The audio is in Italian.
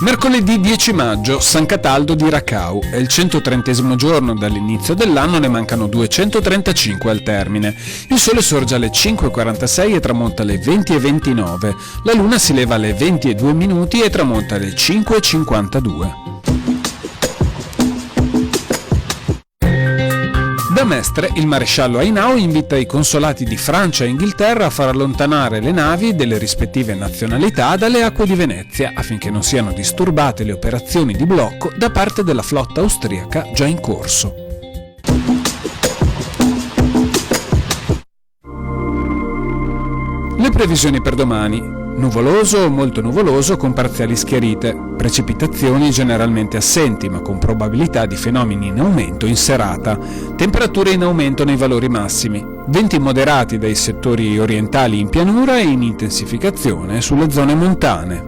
Mercoledì 10 maggio, San Cataldo di Racau. È il 130° giorno dall'inizio dell'anno, ne mancano 235 al termine. Il sole sorge alle 5:46 e tramonta alle 20:29. La luna si leva alle 20:02 e tramonta alle 5:52. Da Mestre, il maresciallo Hainaut invita i consolati di Francia e Inghilterra a far allontanare le navi delle rispettive nazionalità dalle acque di Venezia affinché non siano disturbate le operazioni di blocco da parte della flotta austriaca già in corso. Le previsioni per domani. Nuvoloso o molto nuvoloso con parziali schiarite, precipitazioni generalmente assenti ma con probabilità di fenomeni in aumento in serata, temperature in aumento nei valori massimi, venti moderati dai settori orientali in pianura e in intensificazione sulle zone montane.